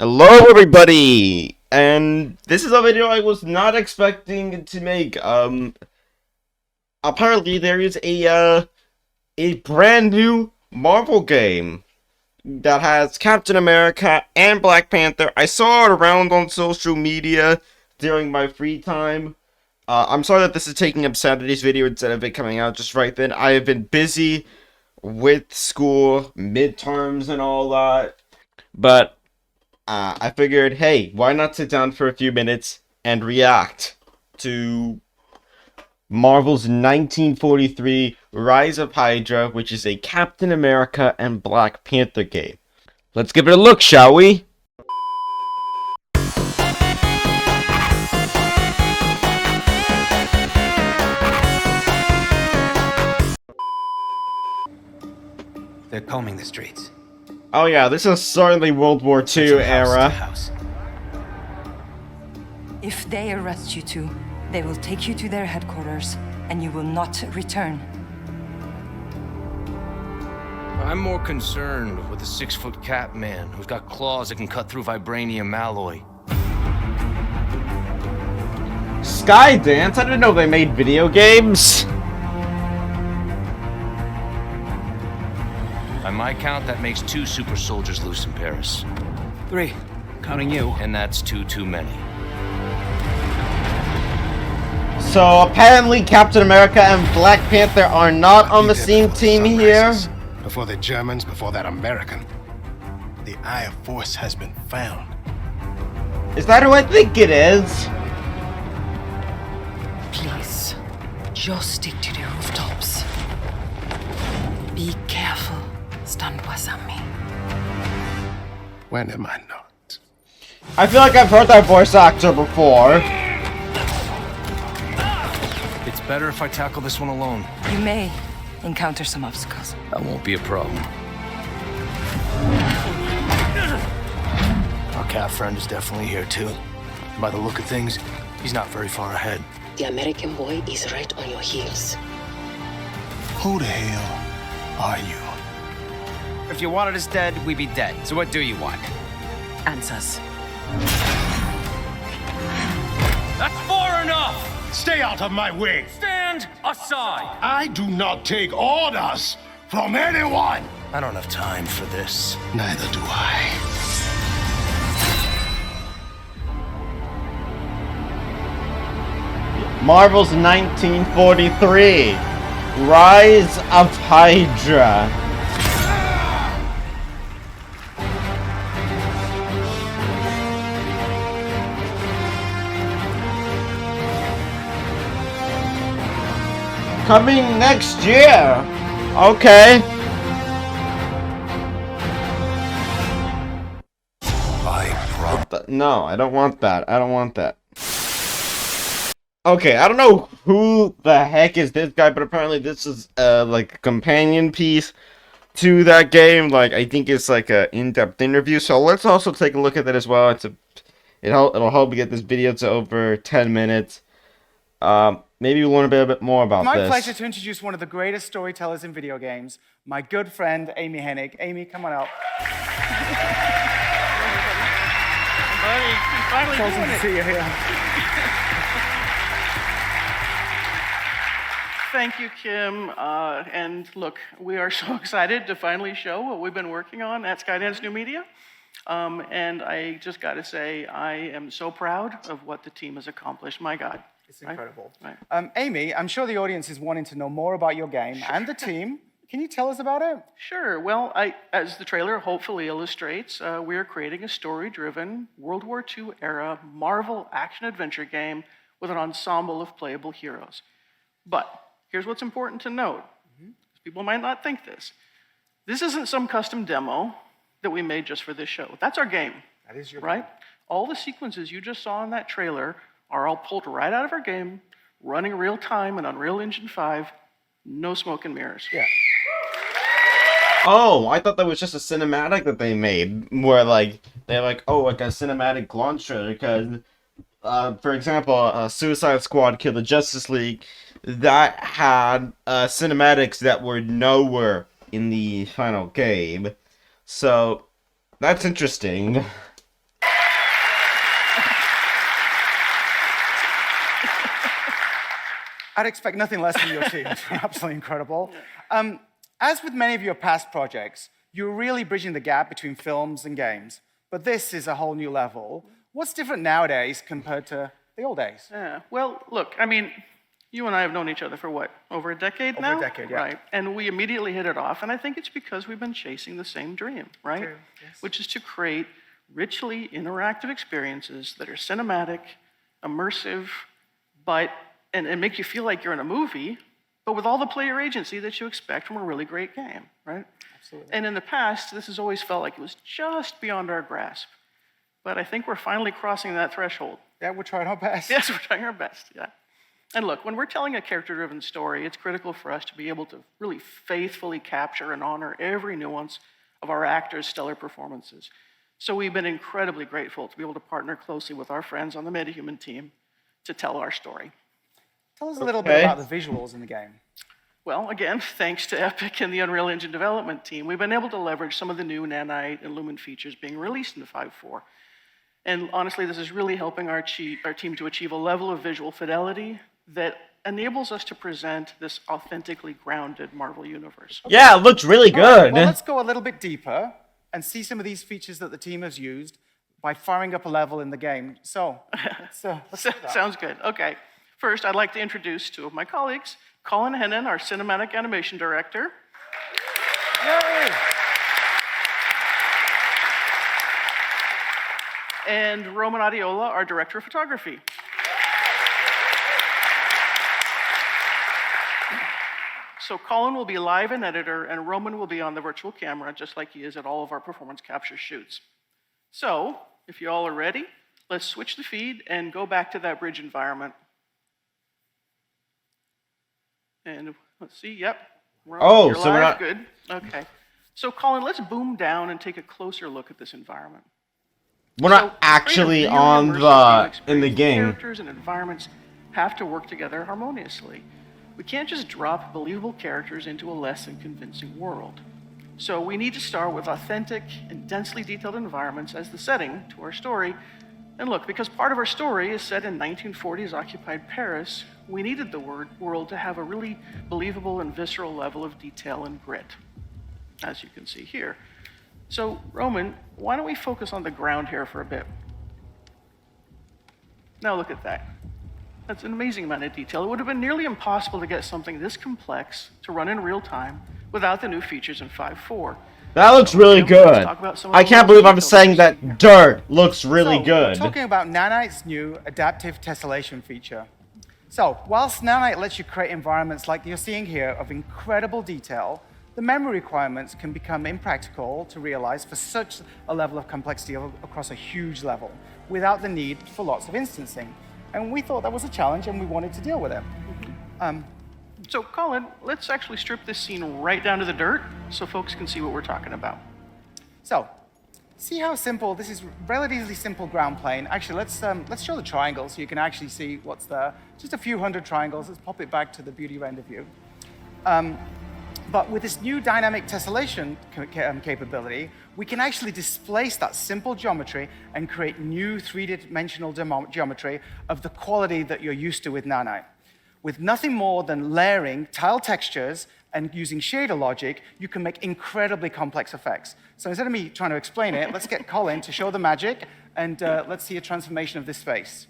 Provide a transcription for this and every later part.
Hello everybody! And this is a video I was not expecting to make. Apparently there is a brand new Marvel game that has Captain America and Black Panther. I saw it around on social media during my free time. I'm sorry that this is taking up Saturday's video instead of it coming out just right then. I have been busy with school, midterms and all that. But I figured, hey, why not sit down for a few minutes and react to Marvel's 1943 Rise of Hydra, which is a Captain America and Black Panther game. Let's give it a look, shall we? They're combing the streets. Oh yeah, this is certainly World War II era. House. If they arrest you two, they will take you to their headquarters, and you will not return. I'm more concerned with the 6-foot cat man who's got claws that can cut through vibranium alloy. Skydance? I didn't know they made video games. By my count, that makes 2 super soldiers loose in Paris. 3, counting you. And that's 2 too many. So apparently Captain America and Black Panther are not on the same team here. Before the Germans, before that American. The Eye of Force has been found. Is that who I think it is? Please, just stick to the rooftops. Be careful, Stanwasami. When am I not? I feel like I've heard that voice actor before. It's better if I tackle this one alone. You may encounter some obstacles. That won't be a problem. Our cat friend is definitely here too. By the look of things, he's not very far ahead. The American boy is right on your heels. Who the hell are you? If you wanted us dead, we'd be dead. So what do you want? Answers. That's far enough! Stay out of my way! Stand aside! I do not take orders from anyone! I don't have time for this. Neither do I. Marvel's 1943 Rise of Hydra. Coming next year. Okay. No, I don't want that. I don't want that. Okay, I don't know who the heck is this guy, but apparently this is like a companion piece to that game. Like I think it's like a in-depth interview. So let's also take a look at that as well. It'll help me get this video to over 10 minutes. Maybe we'll learn a bit more about It's my this. pleasure to introduce one of the greatest storytellers in video games, my good friend, Amy Hennig. Amy, come on up. Buddy, you finally It's awesome doing to it. see you here. Thank you, Kim. And look, we are so excited to finally show what we've been working on at Skydance New Media. And I just got to say, I am so proud of what the team has accomplished. My God. It's incredible. Right. Amy, I'm sure the audience is wanting to know more about your game and the team. Can you tell us about it? Sure. Well, as the trailer hopefully illustrates, we are creating a story-driven World War II era Marvel action-adventure game with an ensemble of playable heroes. But here's what's important to note. People might not think this. This isn't some custom demo that we made just for this show. That's our game. That is your right? All the sequences you just saw in that trailer are all pulled right out of our game, running real time in Unreal Engine 5, no smoke and mirrors. Yeah. Oh, I thought that was just a cinematic that they made, where like they're like, oh, like a cinematic launcher. Because, for example, Suicide Squad: Kill the Justice League, that had cinematics that were nowhere in the final game. So that's interesting. I'd expect nothing less from your team. Absolutely incredible. As with many of your past projects, you're really bridging the gap between films and games. But this is a whole new level. What's different nowadays compared to the old days? Yeah. Well, look, I mean, you and I have known each other for what, over a decade now? Over a decade, yeah. Right. And we immediately hit it off. And I think it's because we've been chasing the same dream, right? True, yes. Which is to create richly interactive experiences that are cinematic, immersive, and make you feel like you're in a movie, but with all the player agency that you expect from a really great game, right? Absolutely. And in the past, this has always felt like it was just beyond our grasp. But I think we're finally crossing that threshold. Yeah, we're trying our best. Yes, we're trying our best, yeah. And look, when we're telling a character-driven story, it's critical for us to be able to really faithfully capture and honor every nuance of our actors' stellar performances. So we've been incredibly grateful to be able to partner closely with our friends on the MetaHuman team to tell our story. Tell us a little bit about the visuals in the game. Well, again, thanks to Epic and the Unreal Engine development team, we've been able to leverage some of the new Nanite and Lumen features being released in 5.4. And honestly, this is really helping our team to achieve a level of visual fidelity that enables us to present this authentically grounded Marvel universe. Yeah, it looks really All right, good. well, let's go a little bit deeper and see some of these features that the team has used by firing up a level in the game. So, let's do that. Sounds good. Okay. First, I'd like to introduce two of my colleagues, Colin Hennon, our cinematic animation director. Yay! And Roman Adiola, our director of photography. So Colin will be live and editor, and Roman will be on the virtual camera, just like he is at all of our performance capture shoots. So, if you all are ready, let's switch the feed and go back to that bridge environment. And let's see, yep. Oh, you're so we're live, not... good. Okay. So Colin, let's boom down and take a closer look at this environment. We're not actually on in the game. Characters and environments have to work together harmoniously. We can't just drop believable characters into a less than convincing world. So we need to start with authentic and densely detailed environments as the setting to our story. And look, because part of our story is set in 1940s occupied Paris, we needed the world to have a really believable and visceral level of detail and grit, as you can see here. So, Roman, why don't we focus on the ground here for a bit? Now look at that. That's an amazing amount of detail. It would have been nearly impossible to get something this complex to run in real time without the new features in 5.4. That looks really good. I can't believe I'm saying that dirt looks really good. We're talking about Nanite's new adaptive tessellation feature. So, whilst Nanite lets you create environments like you're seeing here of incredible detail, the memory requirements can become impractical to realize for such a level of complexity across a huge level without the need for lots of instancing. And we thought that was a challenge and we wanted to deal with it. So, Colin, let's actually strip this scene right down to the dirt so folks can see what we're talking about. So, see how simple, this is relatively simple ground plane. Actually, let's show the triangle so you can actually see what's there. Just a few hundred triangles. Let's pop it back to the beauty render view. But with this new dynamic tessellation capability, we can actually displace that simple geometry and create new three-dimensional geometry of the quality that you're used to with Nanite. With nothing more than layering tile textures and using shader logic, you can make incredibly complex effects. So instead of me trying to explain it, let's get Colin to show the magic, and let's see a transformation of this face.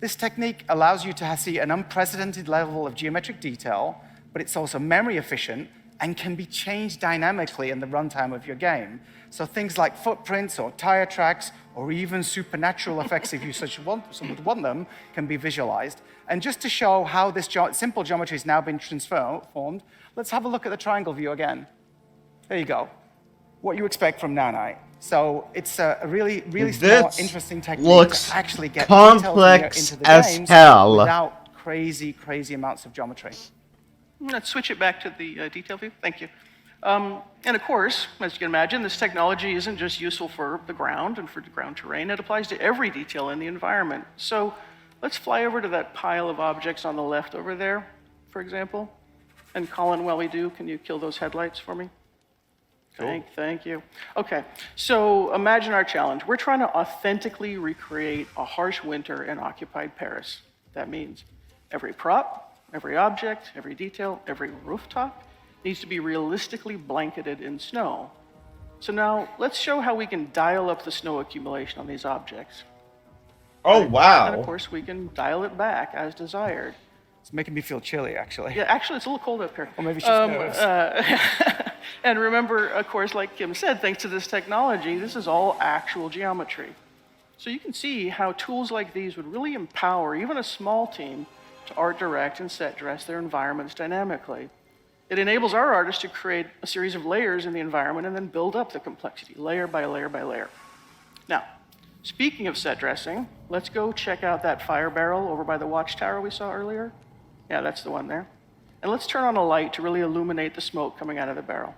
This technique allows you to see an unprecedented level of geometric detail, but it's also memory efficient and can be changed dynamically in the runtime of your game. So things like footprints or tire tracks or even supernatural effects, if you would want them, can be visualized. And just to show how this simple geometry has now been transformed, let's have a look at the triangle view again. There you go. What you expect from Nanite. So it's a really smart, interesting technique to actually get complex into the as games hell without crazy amounts of geometry. Let's switch it back to the detail view. Thank you. And of course, as you can imagine, this technology isn't just useful for the ground and for the ground terrain. It applies to every detail in the environment. So let's fly over to that pile of objects on the left over there, for example. And Colin, while we do, can you kill those headlights for me? Cool. Thank you. Okay, so imagine our challenge. We're trying to authentically recreate a harsh winter in occupied Paris. That means Every prop, every object, every detail, every rooftop needs to be realistically blanketed in snow. So now, let's show how we can dial up the snow accumulation on these objects. Oh, And of wow. course, we can dial it back as desired. It's making me feel chilly, actually. Yeah, actually, it's a little cold up here. Or maybe she's nervous. And remember, of course, like Kim said, thanks to this technology, this is all actual geometry. So you can see how tools like these would really empower even a small team to art direct and set dress their environments dynamically. It enables our artists to create a series of layers in the environment and then build up the complexity, layer by layer by layer. Now, speaking of set dressing, let's go check out that fire barrel over by the watchtower we saw earlier. Yeah, that's the one there. And let's turn on a light to really illuminate the smoke coming out of the barrel.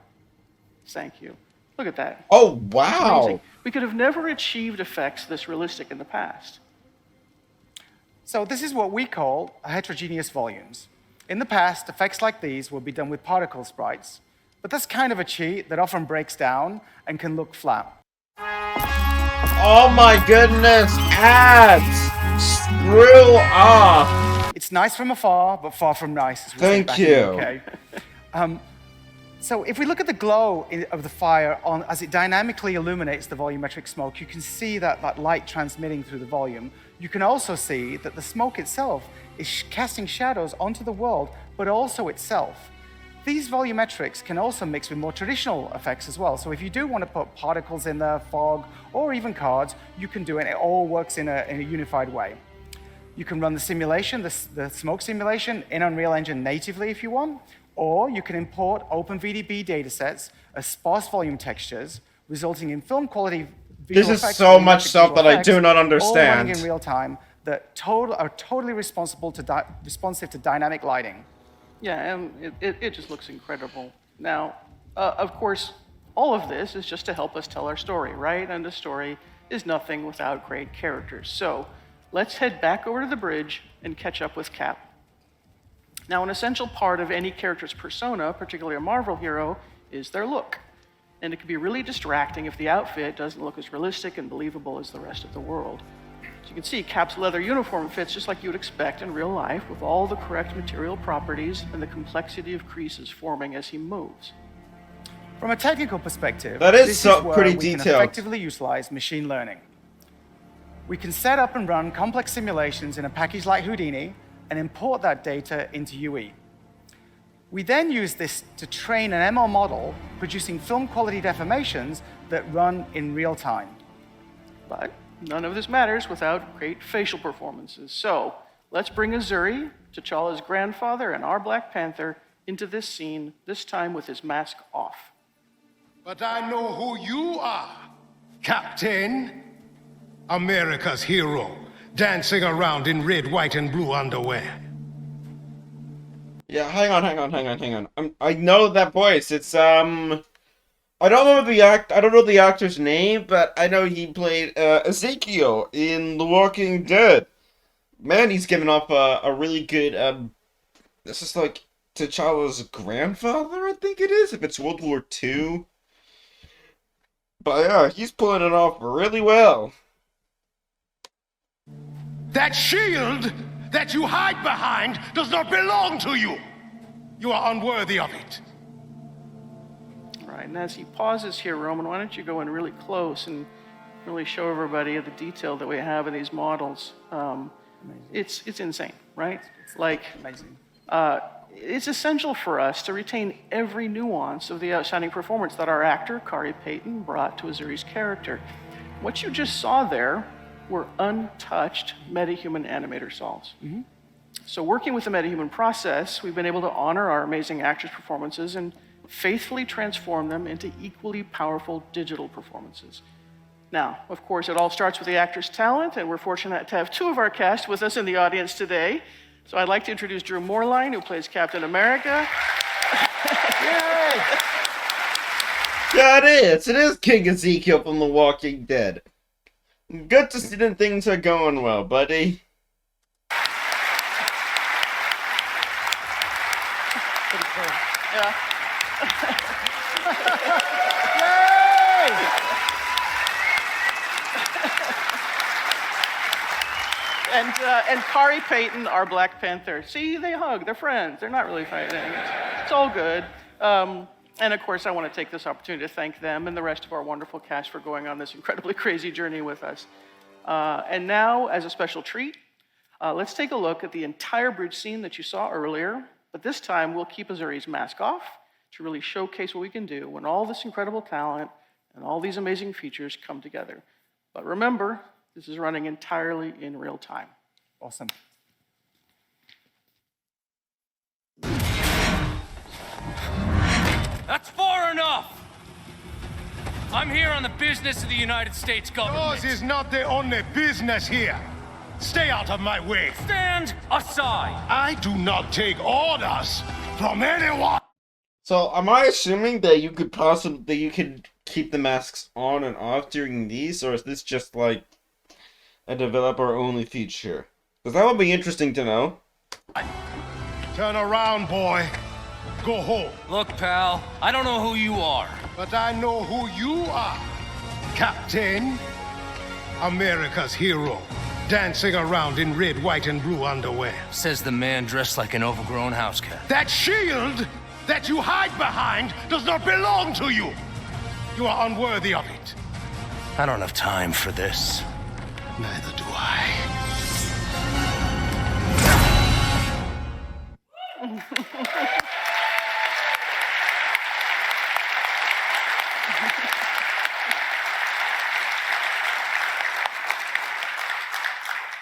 Thank you. Look at that. Oh, It's wow. amazing. We could have never achieved effects this realistic in the past. So this is what we call heterogeneous volumes. In the past, effects like these would be done with particle sprites, but that's kind of a cheat that often breaks down and can look flat. Oh my goodness, ads! Screw off! It's nice from afar, but far from nice. As we say Thank back you. In the UK. So if we look at the glow of the fire as it dynamically illuminates the volumetric smoke, you can see that light transmitting through the volume. You can also see that the smoke itself is casting shadows onto the world, but also itself. These volumetrics can also mix with more traditional effects as well. So if you do want to put particles in there, fog, or even cards, you can do it. It all works in a unified way. You can run the simulation, the smoke simulation, in Unreal Engine natively if you want, or you can import OpenVDB datasets as sparse volume textures, resulting in film quality visual This is effects, so much volumetric stuff visual that I effects, do not all understand. running in real time that are totally responsive to dynamic lighting. Yeah, and it just looks incredible. Now, of course, all of this is just to help us tell our story, right? And the story is nothing without great characters. So let's head back over to the bridge and catch up with Cap. Now, an essential part of any character's persona, particularly a Marvel hero, is their look. And it can be really distracting if the outfit doesn't look as realistic and believable as the rest of the world. So you can see Cap's leather uniform fits just like you would expect in real life, with all the correct material properties and the complexity of creases forming as he moves. From a technical perspective, That is this so is where pretty we can detailed. effectively utilize machine learning. We can set up and run complex simulations in a package like Houdini and import that data into UE. We then use this to train an ML model, producing film quality deformations that run in real time. But none of this matters without great facial performances. So let's bring Azuri, T'Challa's grandfather and our Black Panther, into this scene, this time with his mask off. But I know who you are, Captain. America's hero, dancing around in red, white, and blue underwear. Yeah, hang on. I know that voice. It's I don't know the actor's name, but I know he played Ezekiel in The Walking Dead. Man, he's giving off a really good this is like T'Challa's grandfather, I think it is, if it's World War II. But yeah, he's pulling it off really well. That shield that you hide behind does not belong to you. You are unworthy of it. All right, and as he pauses here, Roman, why don't you go in really close and really show everybody the detail that we have in these models. It's insane, right? It's like Amazing. It's essential for us to retain every nuance of the outstanding performance that our actor, Kari Payton, brought to Azuri's character. What you just saw there were untouched metahuman animator solves. Mm-hmm. So working with the metahuman process, we've been able to honor our amazing actors' performances and faithfully transform them into equally powerful digital performances. Now, of course, it all starts with the actor's talent, and we're fortunate to have two of our cast with us in the audience today. So I'd like to introduce Drew Moorline, who plays Captain America. Yay! Yeah, it is. It is King Ezekiel from The Walking Dead. Good to see that things are going well, buddy. Pretty cool. Yeah. Yay! And Kari Payton, our Black Panther. See, they hug. They're friends. They're not really fighting. It's all good. And of course, I want to take this opportunity to thank them and the rest of our wonderful cast for going on this incredibly crazy journey with us. And now, as a special treat, let's take a look at the entire bridge scene that you saw earlier. But this time, we'll keep Azuri's mask off to really showcase what we can do when all this incredible talent and all these amazing features come together. But remember, this is running entirely in real time. Awesome. That's far enough! I'm here on the business of the United States government. Yours is not the only business here. Stay out of my way. Stand aside! I do not take orders from anyone. So, am I assuming that you could keep the masks on and off during these, or is this just like a developer-only feature? Because that would be interesting to know. Turn around, boy. Go home. Look, pal, I don't know who you are. But I know who you are. Captain, America's hero, dancing around in red, white, and blue underwear. Says the man dressed like an overgrown house cat. That shield that you hide behind does not belong to you. You are unworthy of it. I don't have time for this. Neither do I.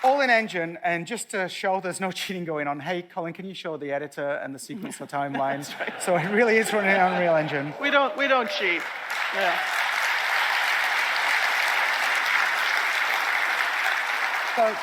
All in engine, and just to show there's no cheating going on, hey, Colin, can you show the editor and the sequencer timelines? That's right. So it really is running on Unreal Engine. We don't cheat. Yeah. So,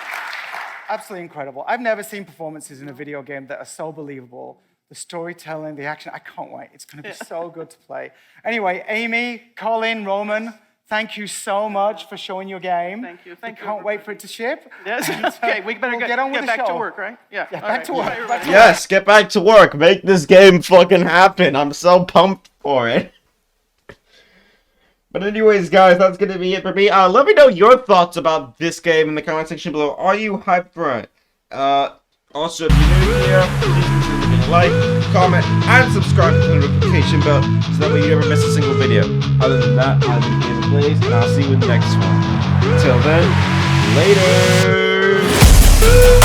absolutely incredible. I've never seen performances in a video game that are so believable. The storytelling, the action, I can't wait. It's going to be so good to play. Anyway, Amy, Colin, Roman, thank you so much for showing your game. Thank you. Thank you. Can't wait for it to ship. Yes. Okay, we better We'll get on with the back show. to work, right? Yeah. Yeah, All back right. to work. Bye, Back to Yes, get back to work. Make this game fucking happen. I'm so pumped for it. But anyways, guys, that's gonna be it for me. Let me know your thoughts about this game in the comment section below. Are you hyped for it? Also, if you're new here, please leave a like, comment, and subscribe to the notification bell so that way you never miss a single video. Other than that, I've been GAMERPLAYZ, and I'll see you in the next one. Until then, later!